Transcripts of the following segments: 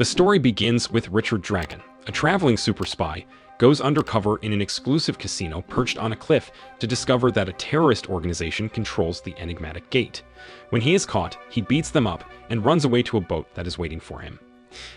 The story begins with Richard Dragon, a traveling super spy, goes undercover in an exclusive casino perched on a cliff to discover that a terrorist organization controls the enigmatic gate. When he is caught, he beats them up and runs away to a boat that is waiting for him.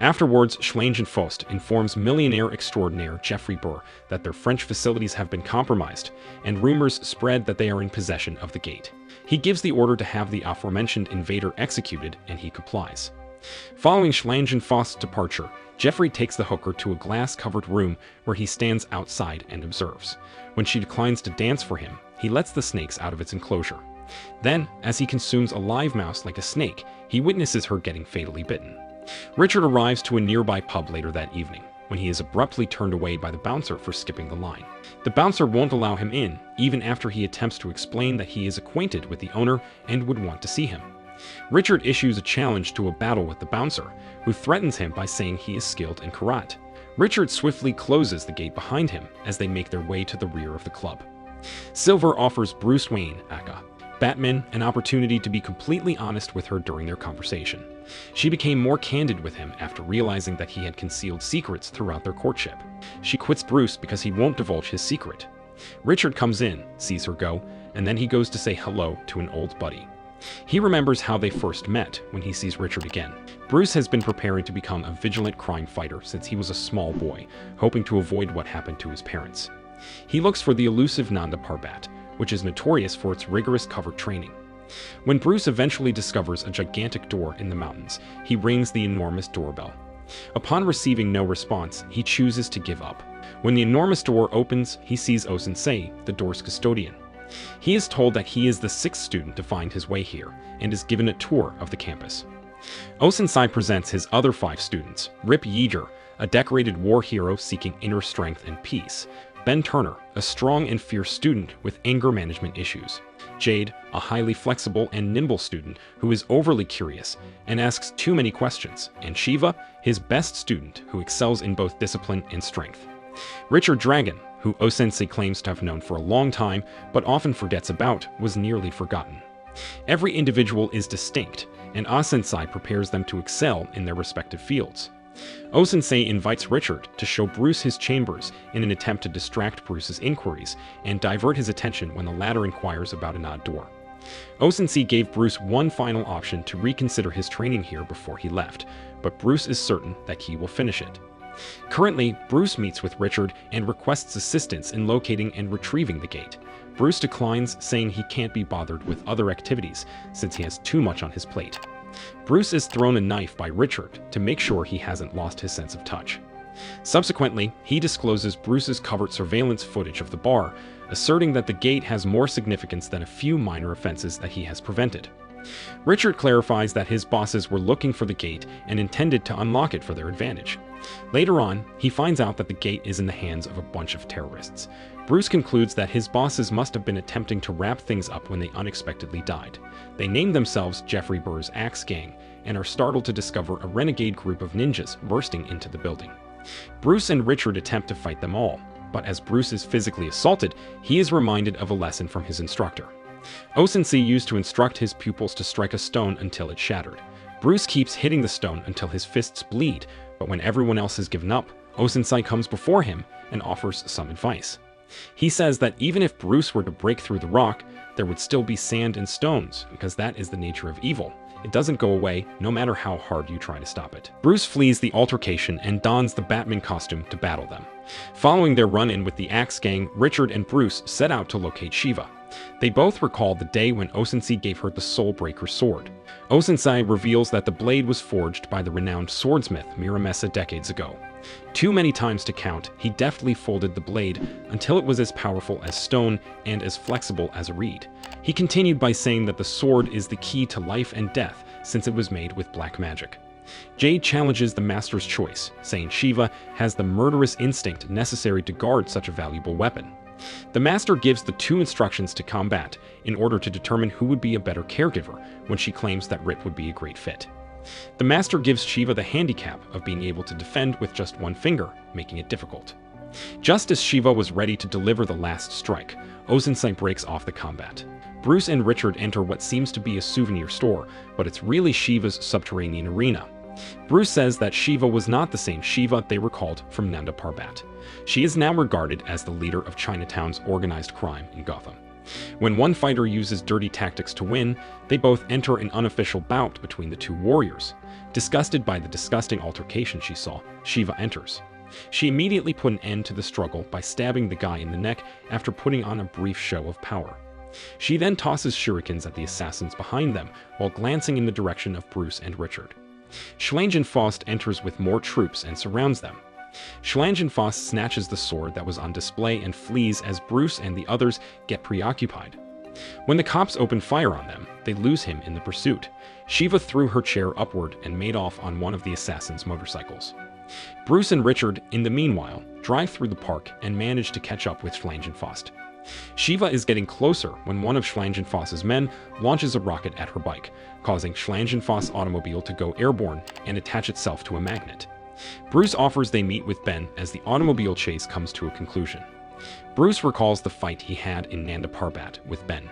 Afterwards, Schlangenfaust informs millionaire extraordinaire Jeffrey Burr that their French facilities have been compromised, and rumors spread that they are in possession of the gate. He gives the order to have the aforementioned invader executed, and he complies. Following Schlangenfaust's departure, Jeffrey takes the hooker to a glass-covered room where he stands outside and observes. When she declines to dance for him, he lets the snakes out of its enclosure. Then, as he consumes a live mouse like a snake, he witnesses her getting fatally bitten. Richard arrives to a nearby pub later that evening, when he is abruptly turned away by the bouncer for skipping the line. The bouncer won't allow him in, even after he attempts to explain that he is acquainted with the owner and would want to see him. Richard issues a challenge to a battle with the bouncer, who threatens him by saying he is skilled in karate. Richard swiftly closes the gate behind him as they make their way to the rear of the club. Silver offers Bruce Wayne, aka Batman, an opportunity to be completely honest with her during their conversation. She became more candid with him after realizing that he had concealed secrets throughout their courtship. She quits Bruce because he won't divulge his secret. Richard comes in, sees her go, and then he goes to say hello to an old buddy. He remembers how they first met when he sees Richard again. Bruce has been preparing to become a vigilant crime fighter since he was a small boy, hoping to avoid what happened to his parents. He looks for the elusive Nanda Parbat, which is notorious for its rigorous covert training. When Bruce eventually discovers a gigantic door in the mountains, he rings the enormous doorbell. Upon receiving no response, he chooses to give up. When the enormous door opens, he sees O-sensei, the door's custodian. He is told that he is the sixth student to find his way here, and is given a tour of the campus. O-sensei presents his other 5 students: Rip Yeager, a decorated war hero seeking inner strength and peace; Ben Turner, a strong and fierce student with anger management issues; Jade, a highly flexible and nimble student who is overly curious and asks too many questions; and Shiva, his best student who excels in both discipline and strength. Richard Dragon, who O-sensei claims to have known for a long time but often forgets about, was nearly forgotten. Every individual is distinct, and O-sensei prepares them to excel in their respective fields. O-sensei invites Richard to show Bruce his chambers in an attempt to distract Bruce's inquiries and divert his attention when the latter inquires about an odd door. O-sensei gave Bruce one final option to reconsider his training here before he left, but Bruce is certain that he will finish it. Currently, Bruce meets with Richard and requests assistance in locating and retrieving the gate. Bruce declines, saying he can't be bothered with other activities since he has too much on his plate. Bruce is thrown a knife by Richard to make sure he hasn't lost his sense of touch. Subsequently, he discloses Bruce's covert surveillance footage of the bar, asserting that the gate has more significance than a few minor offenses that he has prevented. Richard clarifies that his bosses were looking for the gate and intended to unlock it for their advantage. Later on, he finds out that the gate is in the hands of a bunch of terrorists. Bruce concludes that his bosses must have been attempting to wrap things up when they unexpectedly died. They name themselves Jeffrey Burr's Axe Gang and are startled to discover a renegade group of ninjas bursting into the building. Bruce and Richard attempt to fight them all, but as Bruce is physically assaulted, he is reminded of a lesson from his instructor. O-sensei used to instruct his pupils to strike a stone until it shattered. Bruce keeps hitting the stone until his fists bleed, but when everyone else has given up, O-sensei comes before him and offers some advice. He says that even if Bruce were to break through the rock, there would still be sand and stones, because that is the nature of evil. It doesn't go away, no matter how hard you try to stop it. Bruce flees the altercation and dons the Batman costume to battle them. Following their run-in with the Axe Gang, Richard and Bruce set out to locate Shiva. They both recall the day when O-sensei gave her the Soul Breaker sword. O-sensei reveals that the blade was forged by the renowned swordsmith Miramesa decades ago. Too many times to count, he deftly folded the blade until it was as powerful as stone and as flexible as a reed. He continued by saying that the sword is the key to life and death since it was made with black magic. Jade challenges the master's choice, saying Shiva has the murderous instinct necessary to guard such a valuable weapon. The master gives the 2 instructions to combat in order to determine who would be a better caregiver when she claims that Rip would be a great fit. The master gives Shiva the handicap of being able to defend with just one finger, making it difficult. Just as Shiva was ready to deliver the last strike, O-sensei breaks off the combat. Bruce and Richard enter what seems to be a souvenir store, but it's really Shiva's subterranean arena. Bruce says that Shiva was not the same Shiva they recalled from Nanda Parbat. She is now regarded as the leader of Chinatown's organized crime in Gotham. When one fighter uses dirty tactics to win, they both enter an unofficial bout between the two warriors. Disgusted by the disgusting altercation she saw, Shiva enters. She immediately put an end to the struggle by stabbing the guy in the neck after putting on a brief show of power. She then tosses shurikens at the assassins behind them while glancing in the direction of Bruce and Richard. Schlangenfaust enters with more troops and surrounds them. Schlangenfaust snatches the sword that was on display and flees as Bruce and the others get preoccupied. When the cops open fire on them, they lose him in the pursuit. Shiva threw her chair upward and made off on one of the assassins' motorcycles. Bruce and Richard, in the meanwhile, drive through the park and manage to catch up with Schlangenfaust. Shiva is getting closer when one of Schlangenfaust's men launches a rocket at her bike, causing Schlangenfaust's automobile to go airborne and attach itself to a magnet. Bruce offers they meet with Ben as the automobile chase comes to a conclusion. Bruce recalls the fight he had in Nanda Parbat with Ben.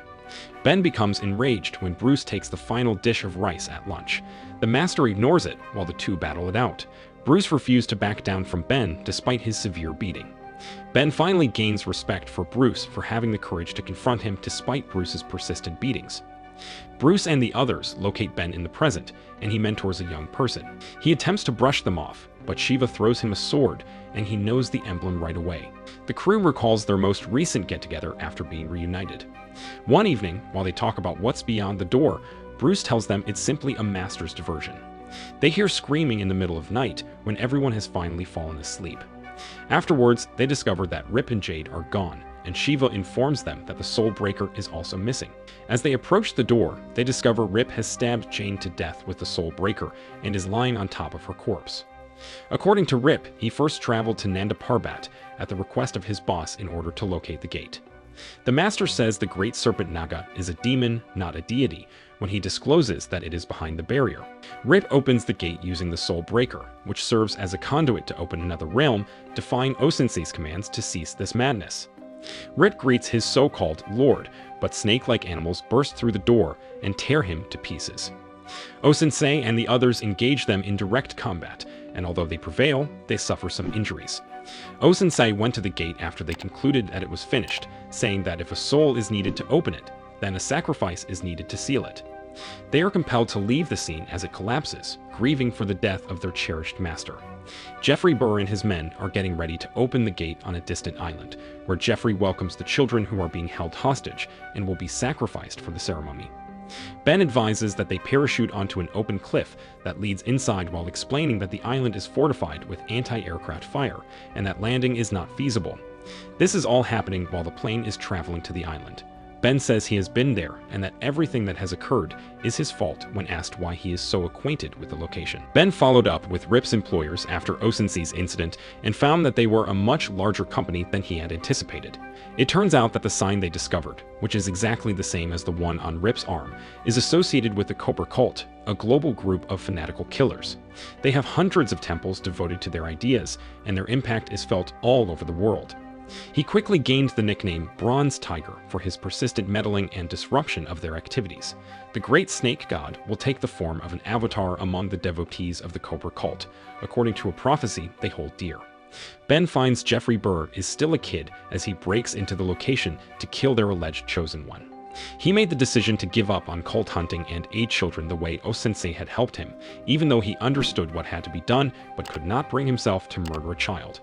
Ben becomes enraged when Bruce takes the final dish of rice at lunch. The master ignores it while the two battle it out. Bruce refused to back down from Ben despite his severe beating. Ben finally gains respect for Bruce for having the courage to confront him despite Bruce's persistent beatings. Bruce and the others locate Ben in the present, and he mentors a young person. He attempts to brush them off, but Shiva throws him a sword, and he knows the emblem right away. The crew recalls their most recent get-together after being reunited. One evening, while they talk about what's beyond the door, Bruce tells them it's simply a master's diversion. They hear screaming in the middle of night when everyone has finally fallen asleep. Afterwards, they discover that Rip and Jade are gone, and Shiva informs them that the Soul Breaker is also missing. As they approach the door, they discover Rip has stabbed Jane to death with the Soul Breaker and is lying on top of her corpse. According to Rip, he first traveled to Nanda Parbat at the request of his boss in order to locate the gate. The master says the great serpent Naga is a demon, not a deity, when he discloses that it is behind the barrier. Rip opens the gate using the Soul Breaker, which serves as a conduit to open another realm, defying Osensei's commands to cease this madness. Rip greets his so-called lord, but snake-like animals burst through the door and tear him to pieces. Osensei and the others engage them in direct combat, and although they prevail, they suffer some injuries. Osensei went to the gate after they concluded that it was finished, saying that if a soul is needed to open it, then a sacrifice is needed to seal it. They are compelled to leave the scene as it collapses, grieving for the death of their cherished master. Jeffrey Burr and his men are getting ready to open the gate on a distant island, where Jeffrey welcomes the children who are being held hostage and will be sacrificed for the ceremony. Ben advises that they parachute onto an open cliff that leads inside while explaining that the island is fortified with anti-aircraft fire and that landing is not feasible. This is all happening while the plane is traveling to the island. Ben says he has been there and that everything that has occurred is his fault when asked why he is so acquainted with the location. Ben followed up with Rip's employers after Osensei's incident and found that they were a much larger company than he had anticipated. It turns out that the sign they discovered, which is exactly the same as the one on Rip's arm, is associated with the Cobra Cult, a global group of fanatical killers. They have hundreds of temples devoted to their ideas, and their impact is felt all over the world. He quickly gained the nickname Bronze Tiger for his persistent meddling and disruption of their activities. The great snake god will take the form of an avatar among the devotees of the Cobra Cult, according to a prophecy they hold dear. Ben finds Jeffrey Burr is still a kid as he breaks into the location to kill their alleged chosen one. He made the decision to give up on cult hunting and aid children the way Osensei had helped him, even though he understood what had to be done but could not bring himself to murder a child.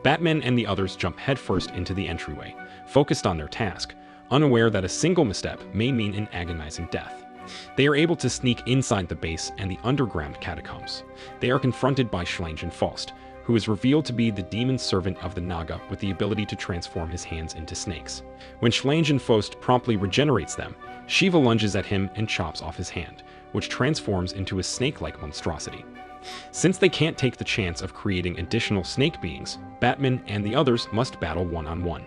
Batman and the others jump headfirst into the entryway, focused on their task, unaware that a single misstep may mean an agonizing death. They are able to sneak inside the base and the underground catacombs. They are confronted by Schlangenfaust, who is revealed to be the demon servant of the Naga with the ability to transform his hands into snakes. When Schlangenfaust promptly regenerates them, Shiva lunges at him and chops off his hand, which transforms into a snake-like monstrosity. Since they can't take the chance of creating additional snake beings, Batman and the others must battle one-on-one.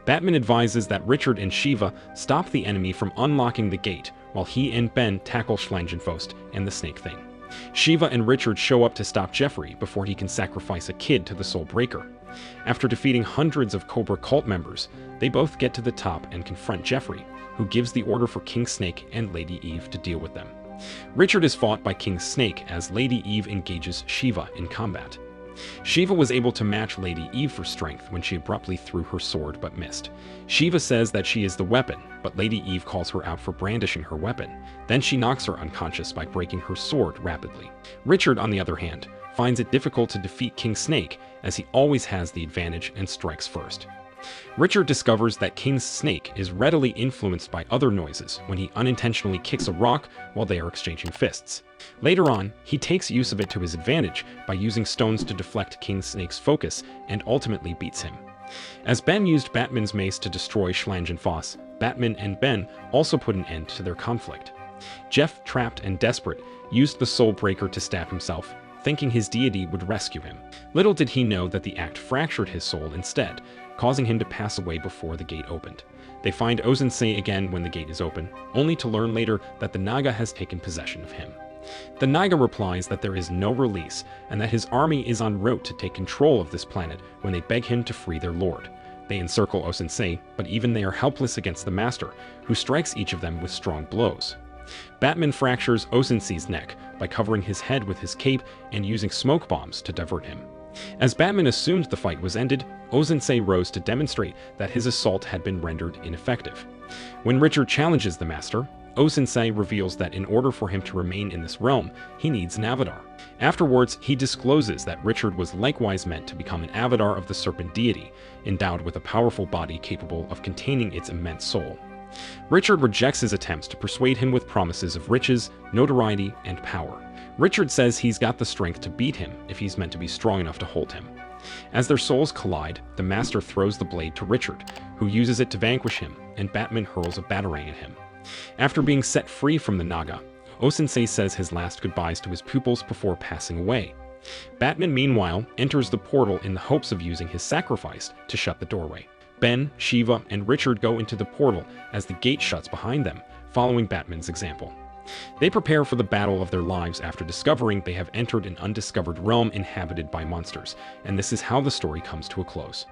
Batman advises that Richard and Shiva stop the enemy from unlocking the gate while he and Ben tackle Schlangenfaust and the snake thing. Shiva and Richard show up to stop Jeffrey before he can sacrifice a kid to the Soul Breaker. After defeating hundreds of Cobra Cult members, they both get to the top and confront Jeffrey, who gives the order for King Snake and Lady Eve to deal with them. Richard is fought by King Snake as Lady Eve engages Shiva in combat. Shiva was able to match Lady Eve for strength when she abruptly threw her sword but missed. Shiva says that she is the weapon, but Lady Eve calls her out for brandishing her weapon. Then she knocks her unconscious by breaking her sword rapidly. Richard, on the other hand, finds it difficult to defeat King Snake as he always has the advantage and strikes first. Richard discovers that King Snake is readily influenced by other noises when he unintentionally kicks a rock while they are exchanging fists. Later on, he takes use of it to his advantage by using stones to deflect King Snake's focus and ultimately beats him. As Ben used Batman's mace to destroy Schlangenfass, Batman and Ben also put an end to their conflict. Jeff, trapped and desperate, used the Soul Breaker to stab himself, thinking his deity would rescue him. Little did he know that the act fractured his soul instead, causing him to pass away before the gate opened. They find Ozensei again when the gate is open, only to learn later that the Naga has taken possession of him. The Naga replies that there is no release and that his army is en route to take control of this planet when they beg him to free their lord. They encircle Ozensei, but even they are helpless against the Master, who strikes each of them with strong blows. Batman fractures Ozensei's neck by covering his head with his cape and using smoke bombs to divert him. As Batman assumed the fight was ended, Ozensei rose to demonstrate that his assault had been rendered ineffective. When Richard challenges the Master, Ozensei reveals that in order for him to remain in this realm, he needs an avatar. Afterwards, he discloses that Richard was likewise meant to become an avatar of the serpent deity, endowed with a powerful body capable of containing its immense soul. Richard rejects his attempts to persuade him with promises of riches, notoriety, and power. Richard says he's got the strength to beat him if he's meant to be strong enough to hold him. As their souls collide, the Master throws the blade to Richard, who uses it to vanquish him, and Batman hurls a batarang at him. After being set free from the Naga, Ozensei says his last goodbyes to his pupils before passing away. Batman, meanwhile, enters the portal in the hopes of using his sacrifice to shut the doorway. Ben, Shiva, and Richard go into the portal as the gate shuts behind them, following Batman's example. They prepare for the battle of their lives after discovering they have entered an undiscovered realm inhabited by monsters, and this is how the story comes to a close.